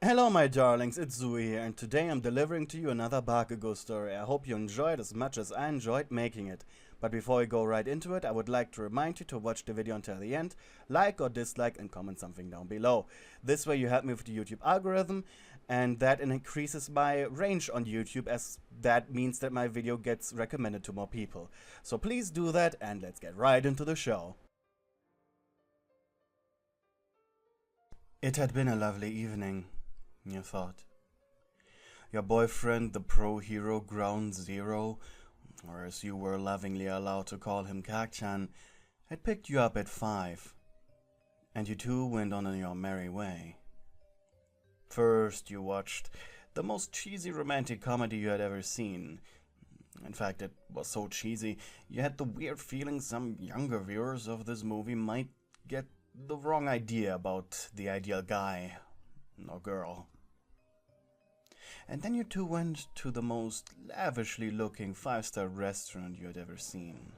Hello my darlings, it's Zui here, and today I'm delivering to you another Bakugou story. I hope you enjoyed as much as I enjoyed making it. But before we go right into it, I would like to remind you to watch the video until the end, like or dislike, and comment something down below. This way you help me with the YouTube algorithm, and that increases my range on YouTube, as that means that my video gets recommended to more people. So please do that, and let's get right into the show. It had been a lovely evening, you thought. Your boyfriend, the pro-hero Ground Zero, or as you were lovingly allowed to call him Kak-chan, had picked you up at 5, and you two went on your merry way. First, you watched the most cheesy romantic comedy you had ever seen. In fact, it was so cheesy, you had the weird feeling some younger viewers of this movie might get the wrong idea about the ideal guy or girl. And then you two went to the most lavishly looking 5-star restaurant you had ever seen.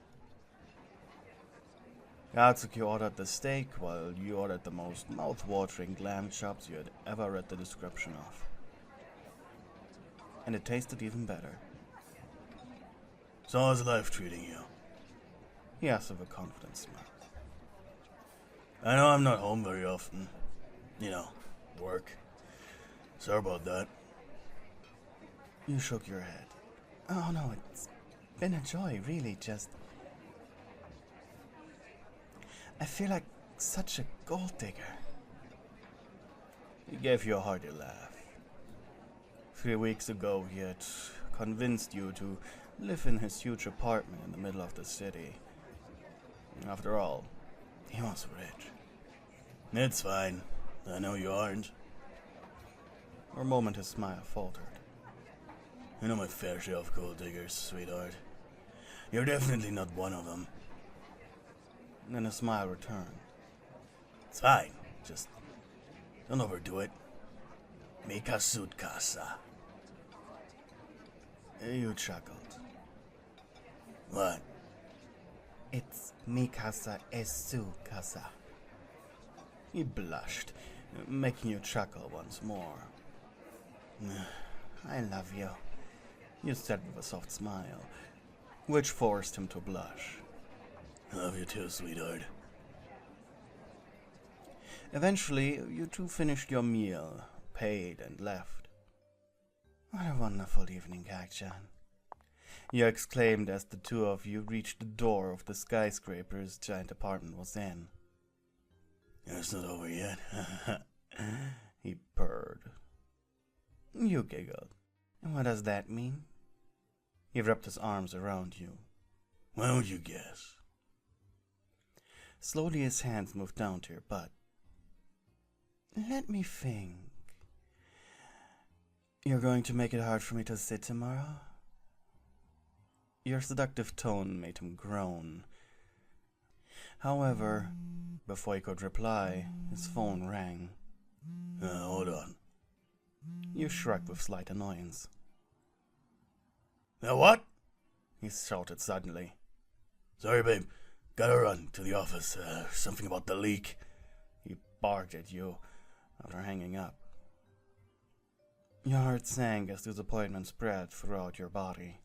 Katsuki ordered the steak, while you ordered the most mouth-watering lamb chops you had ever read the description of. And it tasted even better. So how's life treating you? He asked with a confident smile. I know I'm not home very often. You know, work. Sorry about that. You shook your head. Oh no, it's been a joy, really, just... I feel like such a gold digger. He gave you a hearty laugh. 3 weeks ago, he had convinced you to live in his huge apartment in the middle of the city. After all, he was rich. It's fine. I know you aren't. For a moment his smile faltered. I know my fair share of gold diggers, sweetheart. You're definitely not one of them. And then a smile returned. It's fine. Just don't overdo it. Mikasut kasa. You chuckled. What? It's Mikasa Esu Kasa. He blushed, making you chuckle once more. I love you, you said with a soft smile, which forced him to blush. I love you too, sweetheart. Eventually, you two finished your meal, paid, and left. What a wonderful evening, Kak-chan, you exclaimed as the two of you reached the door of the skyscraper his giant apartment was in. It's not over yet. He purred. You giggled. And what does that mean? He wrapped his arms around you. Why would you guess? Slowly his hands moved down to your butt. Let me think. You're going to make it hard for me to sit tomorrow? Your seductive tone made him groan. However, before he could reply, his phone rang. Hold on. You shrugged with slight annoyance. Now what? He shouted suddenly. Sorry, babe. Gotta run to the office. Something about the leak. He barked at you after hanging up. Your heart sank as disappointment spread throughout your body.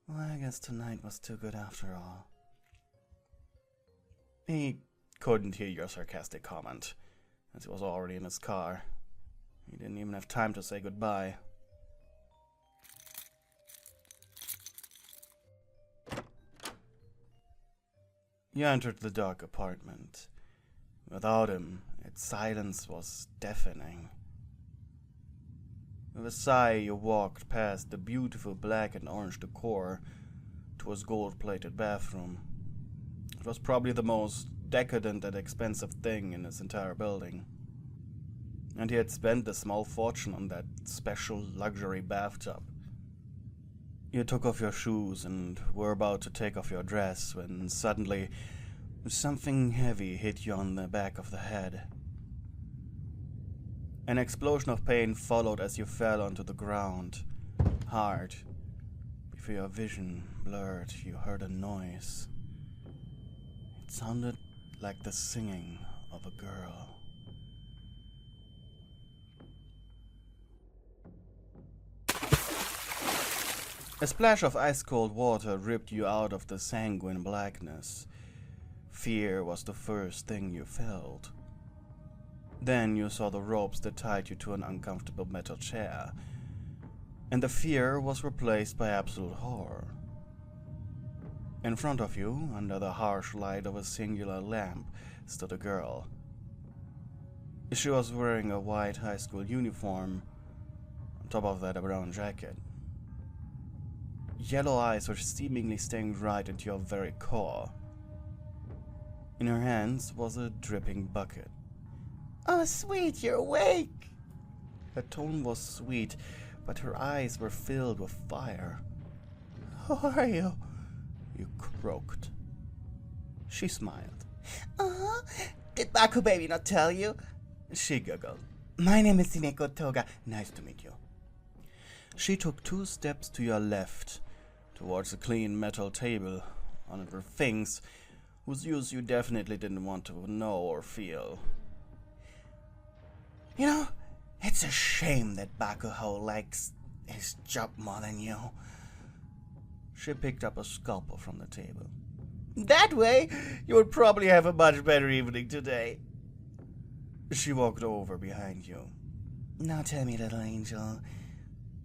Well, I guess tonight was too good after all. He couldn't hear your sarcastic comment, as he was already in his car. He didn't even have time to say goodbye. You entered the dark apartment. Without him, its silence was deafening. With a sigh, you walked past the beautiful black and orange decor to his gold-plated bathroom. It was probably the most decadent and expensive thing in his entire building. And he had spent a small fortune on that special luxury bathtub. You took off your shoes and were about to take off your dress when suddenly something heavy hit you on the back of the head. An explosion of pain followed as you fell onto the ground, hard. Before your vision blurred, you heard a noise. It sounded like the singing of a girl. A splash of ice-cold water ripped you out of the sanguine blackness. Fear was the first thing you felt. Then you saw the ropes that tied you to an uncomfortable metal chair, and the fear was replaced by absolute horror. In front of you, under the harsh light of a singular lamp, stood a girl. She was wearing a white high school uniform, on top of that a brown jacket. Yellow eyes were seemingly staring right into your very core. In her hands was a dripping bucket. "Oh, sweet, you're awake!" Her tone was sweet, but her eyes were filled with fire. "How are you?" you croaked. She smiled. "Did Baku baby not tell you?" She giggled. "My name is Hineko Toga. Nice to meet you." She took 2 steps to your left, towards a clean metal table, on it were things whose use you definitely didn't want to know or feel. "You know, it's a shame that Bakugou likes his job more than you." She picked up a scalpel from the table. "That way, you would probably have a much better evening today." She walked over behind you. "Now tell me, little angel,"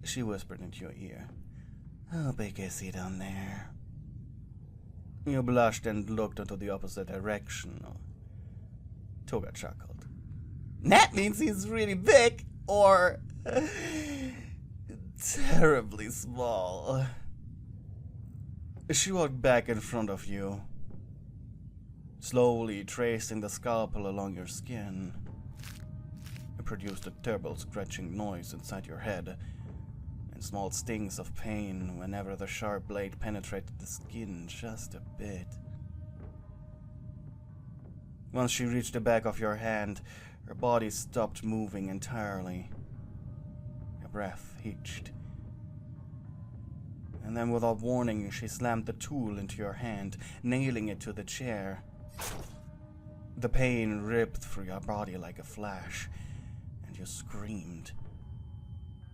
she whispered into your ear, "how big is he down there?" You blushed and looked into the opposite direction. Toga chuckled. "That means he's really big, or terribly small." She walked back in front of you, slowly tracing the scalpel along your skin. It produced a terrible scratching noise inside your head, and small stings of pain whenever the sharp blade penetrated the skin just a bit. Once she reached the back of your hand, her body stopped moving entirely. Your breath hitched. And then without warning, she slammed the tool into your hand, nailing it to the chair. The pain ripped through your body like a flash, and you screamed.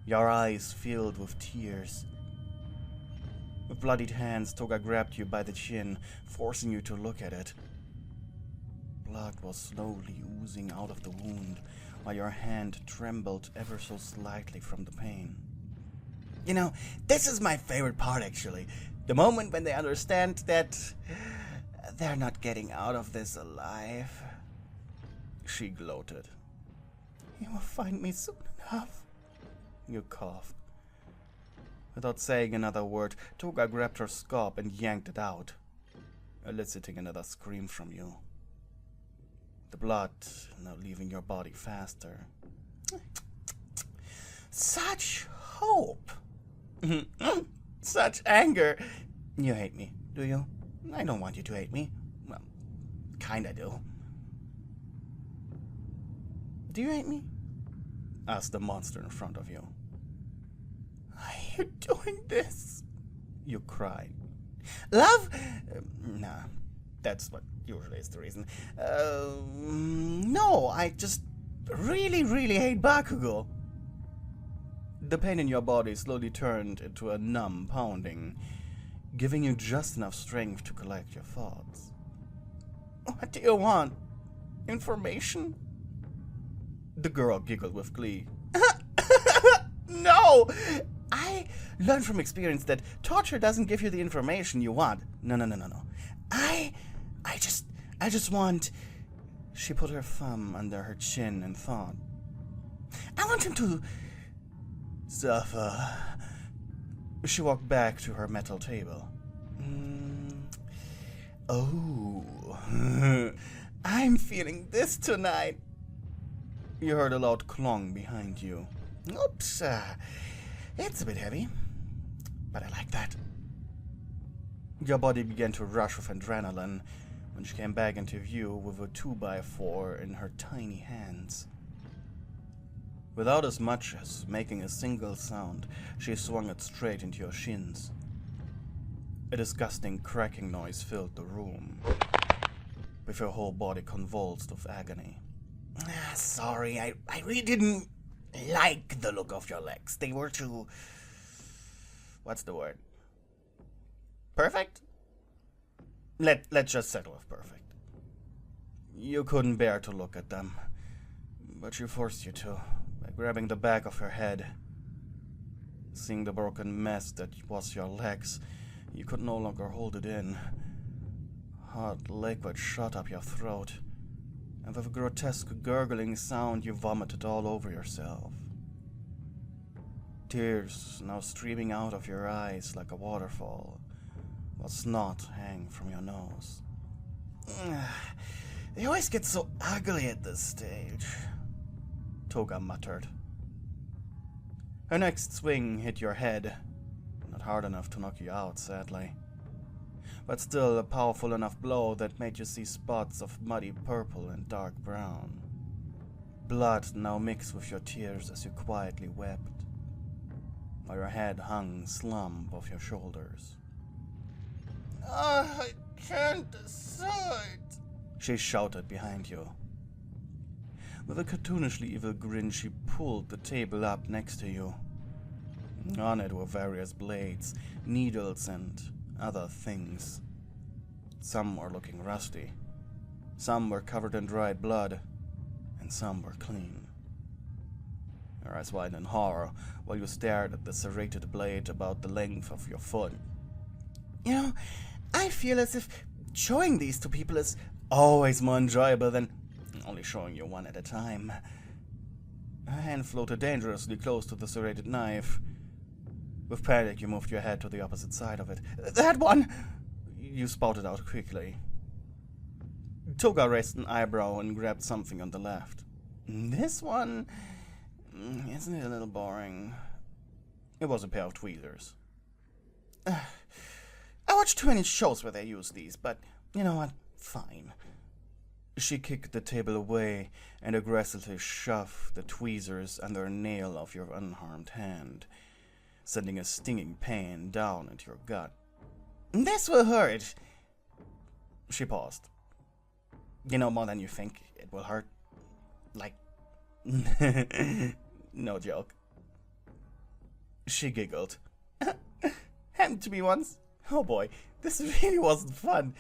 Your eyes filled with tears. With bloodied hands, Toga grabbed you by the chin, forcing you to look at it. Blood was slowly oozing out of the wound, while your hand trembled ever so slightly from the pain. "You know, this is my favorite part, actually. The moment when they understand that they're not getting out of this alive." She gloated. "You will find me soon enough." You coughed. Without saying another word, Toga grabbed her scalp and yanked it out, eliciting another scream from you. The blood now leaving your body faster. "Such hope! Such anger! You hate me, do you?" "I don't want you to hate me." "Well, kinda do." "Do you hate me?" asked the monster in front of you. "Why are you doing this?" You cried. "Love? Nah, that's what usually is the reason. No, I just really, really hate Bakugou." The pain in your body slowly turned into a numb pounding, giving you just enough strength to collect your thoughts. "What do you want? Information?" The girl giggled with glee. "No! I learned from experience that torture doesn't give you the information you want. No. I just want..." She put her thumb under her chin and thought. "I want him to suffer." She walked back to her metal table. "Oh, I'm feeling this tonight." You heard a loud clong behind you. "Oops, it's a bit heavy, but I like that." Your body began to rush with adrenaline when she came back into view with a 2x4 in her tiny hands. Without as much as making a single sound, she swung it straight into your shins. A disgusting cracking noise filled the room, with your whole body convulsed with agony. "Sorry, I really didn't like the look of your legs. They were too... what's the word? Perfect? Let's just settle with perfect. You couldn't bear to look at them, but she forced you to, by grabbing the back of her head. Seeing the broken mess that was your legs, you could no longer hold it in. Hot liquid shot up your throat, and with a grotesque gurgling sound you vomited all over yourself. Tears now streaming out of your eyes like a waterfall, while snot hang from your nose. They always get so ugly at this stage, Toga muttered. Her next swing hit your head, not hard enough to knock you out, sadly, but still a powerful enough blow that made you see spots of muddy purple and dark brown. Blood now mixed with your tears as you quietly wept, while your head hung slump off your shoulders. I can't decide, she shouted behind you. With a cartoonishly evil grin, she pulled the table up next to you. On it were various blades, needles, and other things. Some were looking rusty, some were covered in dried blood, and some were clean. Your eyes widened in horror while you stared at the serrated blade about the length of your foot. You know, I feel as if showing these to people is always more enjoyable than only showing you one at a time. Her hand floated dangerously close to the serrated knife. With panic, you moved your head to the opposite side of it. That one! You spouted out quickly. Toga raised an eyebrow and grabbed something on the left. This one? Isn't it a little boring? It was a pair of tweezers. I watch too many shows where they use these, but you know what? Fine. She kicked the table away and aggressively shoved the tweezers under a nail of your unharmed hand, sending a stinging pain down into your gut. This will hurt. She paused. You know more than you think it will hurt. Like, no joke. She giggled. Happened to me once. Oh boy, this really wasn't fun.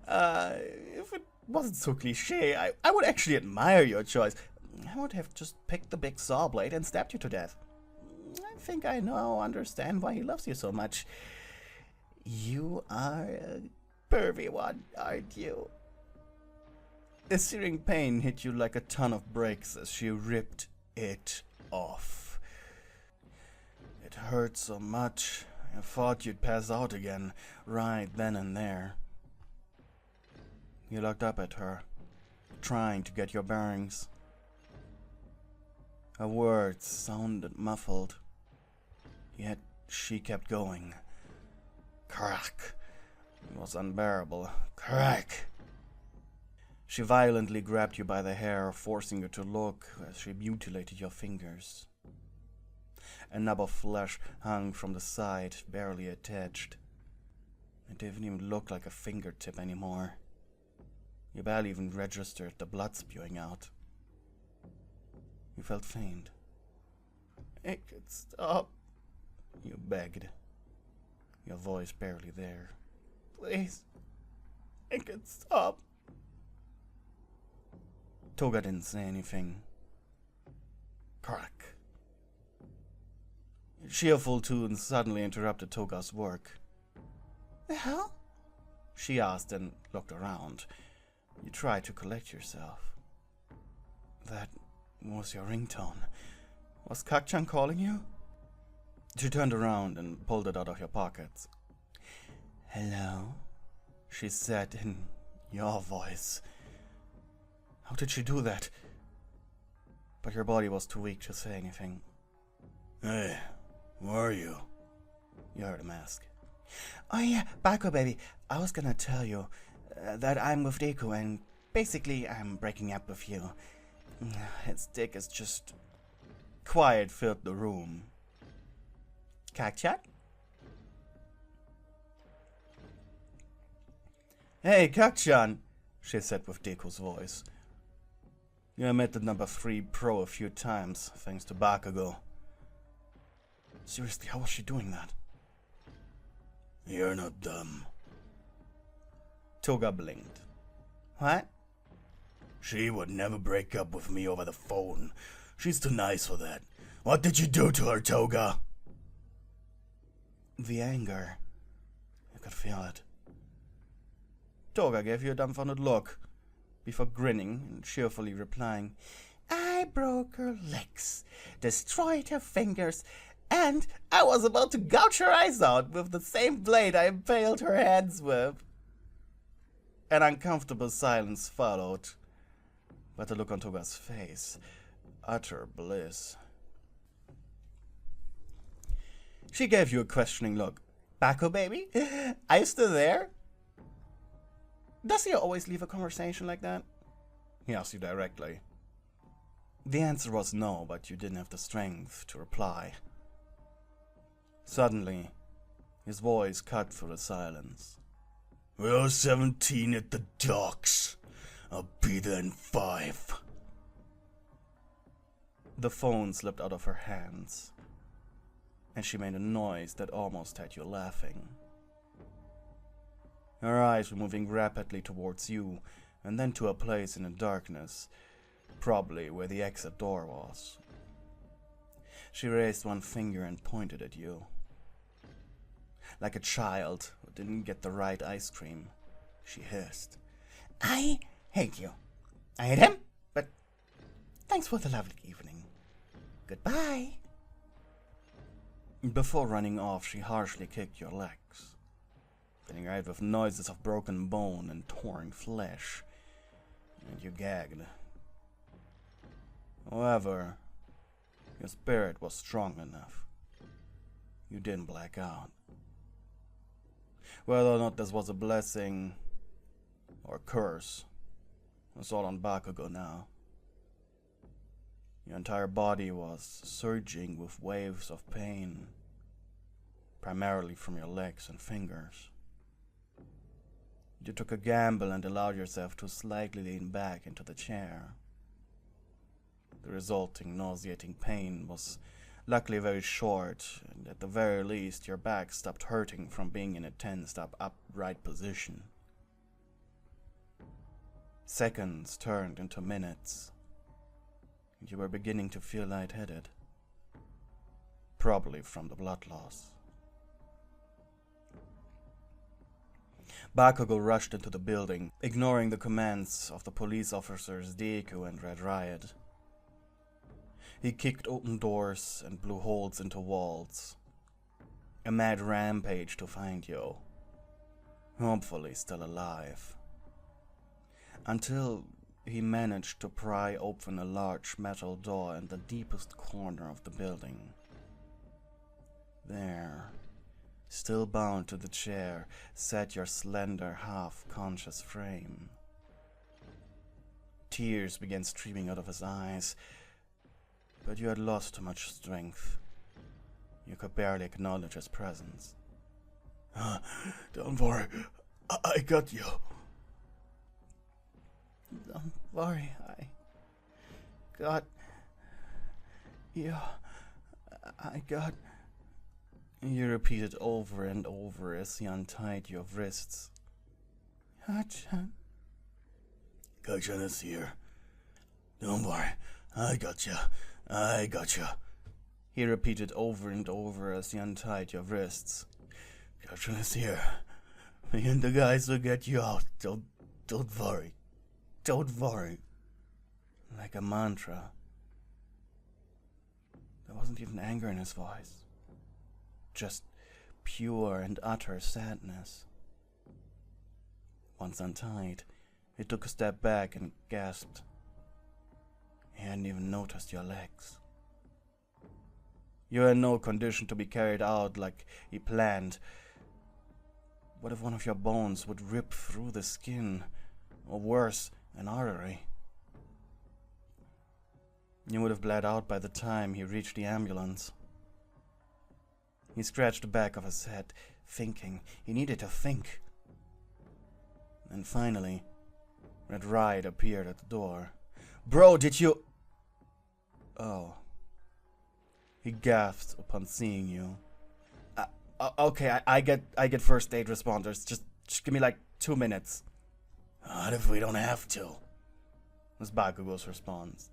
If it wasn't so cliche, I would actually admire your choice. I would have just picked the big saw blade and stabbed you to death. I think I now understand why he loves you so much. You are a pervy one, aren't you? A searing pain hit you like a ton of bricks as she ripped it off. It hurt so much, I thought you'd pass out again, right then and there. You looked up at her, trying to get your bearings. Her words sounded muffled, yet she kept going. Crack. It was unbearable. Crack. She violently grabbed you by the hair, forcing you to look as she mutilated your fingers. A nub of flesh hung from the side, barely attached. It didn't even look like a fingertip anymore. You barely even registered the blood spewing out. You felt faint. It could stop, you begged, your voice barely there. Please, it could stop. Toga didn't say anything. Crack. Cheerful tunes suddenly interrupted Toga's work. The hell? She asked and looked around. You tried to collect yourself. That was your ringtone. Was Kak-chan calling you? She turned around and pulled it out of your pockets. Hello? She said in your voice. How did she do that? But your body was too weak to say anything. Hey, where are you? You heard him ask. Oh yeah, Bakugou baby, I was gonna tell you that I'm with Deku and basically I'm breaking up with you. His dick is just... Quiet filled the room. Kak-chan? Hey, Kak-chan, she said with Deku's voice. You met the number 3 pro a few times, thanks to Bakugou. Seriously, how was she doing that? You're not dumb. Toga blinked. What? She would never break up with me over the phone. She's too nice for that. What did you do to her, Toga? The anger. I could feel it. Toga gave you a dumbfounded look, before grinning and cheerfully replying, I broke her legs, destroyed her fingers, and I was about to gouge her eyes out with the same blade I impaled her hands with. An uncomfortable silence followed, but the look on Toga's face, utter bliss. She gave you a questioning look. Baku, baby? Are you still there? Does he always leave a conversation like that? He asked you directly. The answer was no, but you didn't have the strength to reply. Suddenly, his voice cut through the silence. We're 17 at the docks. I'll be there in 5. The phone slipped out of her hands, and she made a noise that almost had you laughing. Her eyes were moving rapidly towards you, and then to a place in the darkness, probably where the exit door was. She raised one finger and pointed at you. Like a child who didn't get the right ice cream, she hissed. I hate you. I hate him, but thanks for the lovely evening. Goodbye. Before running off, she harshly kicked your legs, filling your head with noises of broken bone and torn flesh, and you gagged. However, your spirit was strong enough. You didn't black out. Whether or not this was a blessing or a curse, it's all on Bakugou now. Your entire body was surging with waves of pain, primarily from your legs and fingers. You took a gamble and allowed yourself to slightly lean back into the chair. The resulting nauseating pain was luckily very short, and at the very least your back stopped hurting from being in a tensed up upright position. Seconds turned into minutes, and you were beginning to feel lightheaded, probably from the blood loss. Bakugou rushed into the building, ignoring the commands of the police officers Deku and Red Riot. He kicked open doors and blew holes into walls. A mad rampage to find you, hopefully still alive. Until he managed to pry open a large metal door in the deepest corner of the building. There, still bound to the chair, sat your slender, half-conscious frame. Tears began streaming out of his eyes, but you had lost too much strength. You could barely acknowledge his presence. Don't worry, I got you. Don't worry, I got you. I got... You repeated over and over as he untied your wrists. Kachan. Kachan is here. Don't worry, I got you. I got you. He repeated over and over as he untied your wrists. Kachan is here. Me and the guys will get you out. Don't worry. Don't worry. Like a mantra. There wasn't even anger in his voice. Just pure and utter sadness. Once untied, he took a step back and gasped. He hadn't even noticed your legs. You were in no condition to be carried out like he planned. What if one of your bones would rip through the skin, or worse, an artery? You would have bled out by the time he reached the ambulance. He scratched the back of his head, thinking. He needed to think. And finally, Red Riot appeared at the door. Bro, did you... Oh. He gasped upon seeing you. Okay, I get first aid responders. Just give me like 2 minutes. What if we don't have to? Was Bakugou's response.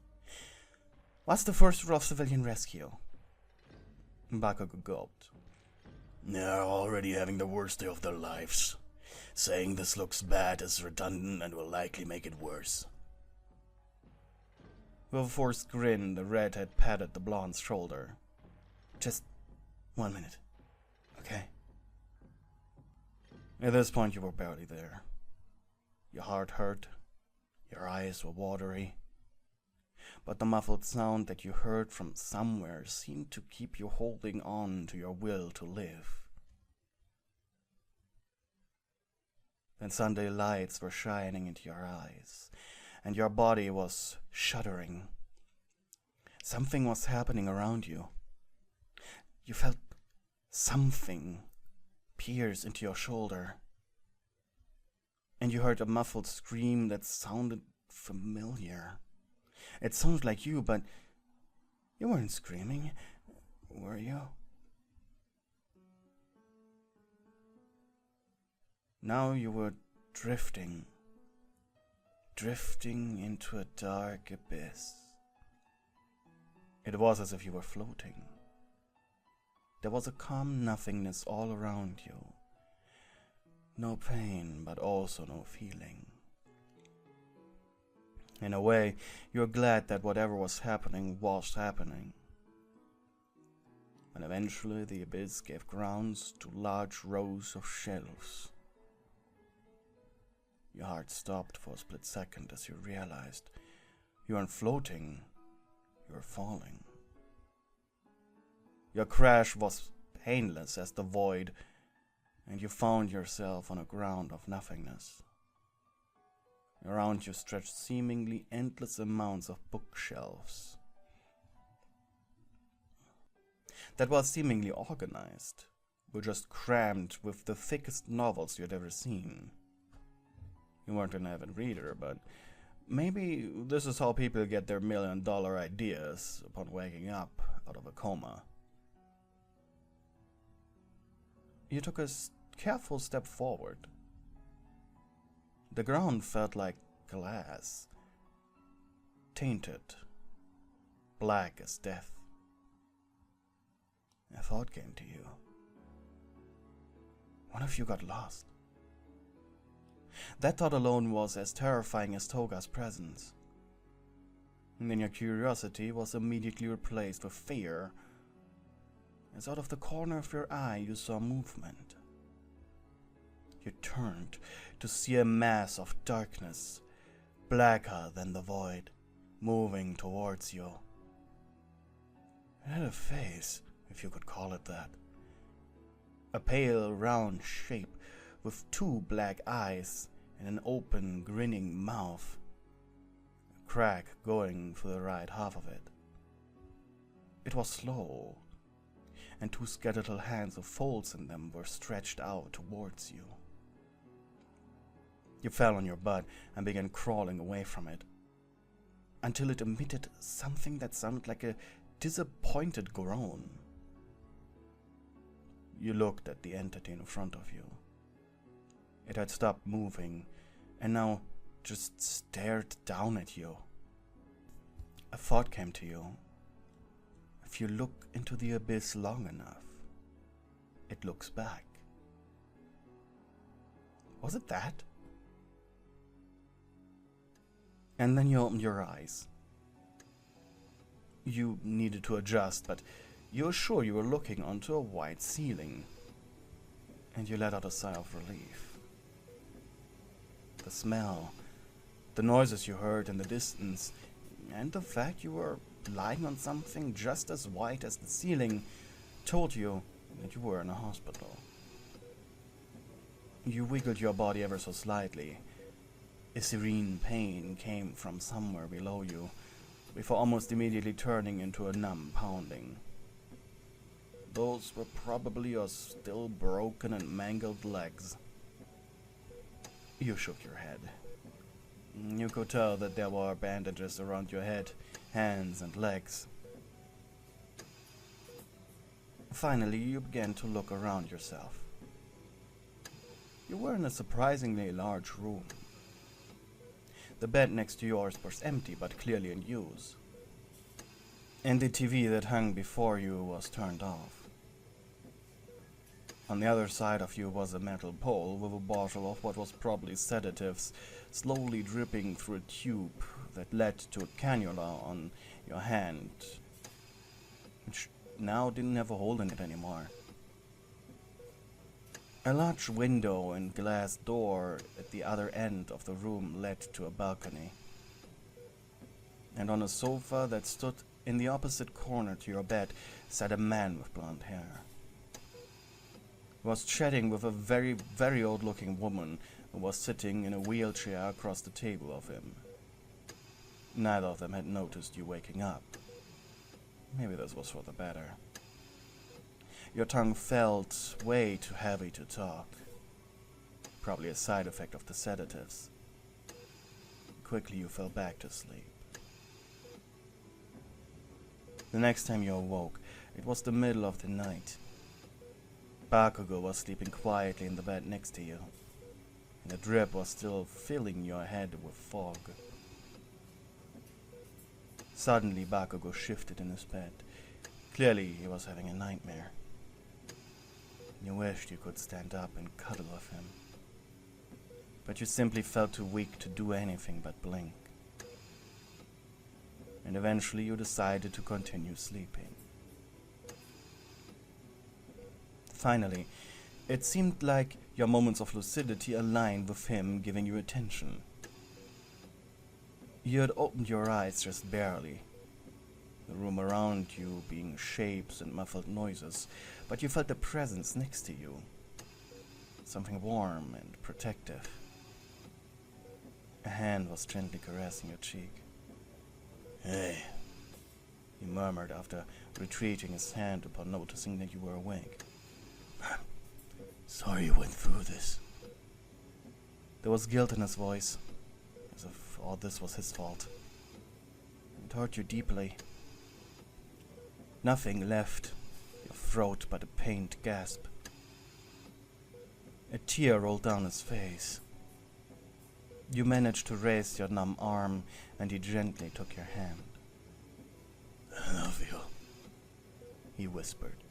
What's the first rule of civilian rescue? Bakugou gulped. They're already having the worst day of their lives. Saying this looks bad is redundant and will likely make it worse. With a forced grin, the redhead patted the blonde's shoulder. Just 1 minute, okay? At this point, you were barely there. Your heart hurt, your eyes were watery, but the muffled sound that you heard from somewhere seemed to keep you holding on to your will to live. Then Sunday lights were shining into your eyes, and your body was shuddering. Something was happening around you. You felt something pierce into your shoulder, and you heard a muffled scream that sounded familiar. It sounded like you, but you weren't screaming, were you? Now you were drifting into a dark abyss. It was as if you were floating. There was a calm nothingness all around you. No pain, but also no feeling. In a way, you're glad that whatever was happening was happening. And eventually the abyss gave grounds to large rows of shelves. Your heart stopped for a split second as you realized you weren't floating, you were falling. Your crash was painless as the void, and you found yourself on a ground of nothingness. Around you stretched seemingly endless amounts of bookshelves that was seemingly organized, were just crammed with the thickest novels you had ever seen. You weren't an avid reader, but maybe this is how people get their $1 million ideas upon waking up out of a coma. You took a careful step forward. The ground felt like glass, tainted, black as death. A thought came to you. What if you got lost? That thought alone was as terrifying as Toga's presence. And then your curiosity was immediately replaced with fear, as out of the corner of your eye you saw movement. You turned to see a mass of darkness, blacker than the void, moving towards you. It had a face, if you could call it that. A pale, round shape with 2 black eyes and an open, grinning mouth, a crack going through the right half of it. It was slow, and 2 skeletal hands with folds in them were stretched out towards you. You fell on your butt and began crawling away from it, until it emitted something that sounded like a disappointed groan. You looked at the entity in front of you. It had stopped moving, and now just stared down at you. A thought came to you. If you look into the abyss long enough, it looks back. Was it that? And then you opened your eyes. You needed to adjust, but you were sure you were looking onto a white ceiling, and you let out a sigh of relief. The smell, the noises you heard in the distance, and the fact you were lying on something just as white as the ceiling told you that you were in a hospital. You wiggled your body ever so slightly. A serene pain came from somewhere below you, before almost immediately turning into a numb pounding. Those were probably your still broken and mangled legs. You shook your head. You could tell that there were bandages around your head, hands, and legs. Finally, you began to look around yourself. You were in a surprisingly large room. The bed next to yours was empty but clearly in use. And the TV that hung before you was turned off. On the other side of you was a metal pole with a bottle of what was probably sedatives slowly dripping through a tube that led to a cannula on your hand, which now didn't have a hole in it anymore. A large window and glass door at the other end of the room led to a balcony. And on a sofa that stood in the opposite corner to your bed sat a man with blonde hair. He was chatting with a very, very old-looking woman who was sitting in a wheelchair across the table of him. Neither of them had noticed you waking up. Maybe this was for the better. Your tongue felt way too heavy to talk. Probably a side effect of the sedatives. Quickly you fell back to sleep. The next time you awoke, it was the middle of the night. Bakugou was sleeping quietly in the bed next to you, and the drip was still filling your head with fog. Suddenly Bakugou shifted in his bed. Clearly he was having a nightmare. You wished you could stand up and cuddle with him, but you simply felt too weak to do anything but blink. And eventually you decided to continue sleeping. Finally, it seemed like your moments of lucidity aligned with him giving you attention. You had opened your eyes just barely, the room around you being shapes and muffled noises, but you felt the presence next to you, something warm and protective. A hand was gently caressing your cheek. "Hey," he murmured after retreating his hand upon noticing that you were awake. "Sorry you went through this." There was guilt in his voice, as if all this was his fault. It hurt you deeply. Nothing left your throat but a pained gasp. A tear rolled down his face. You managed to raise your numb arm, and he gently took your hand. "I love you," he whispered.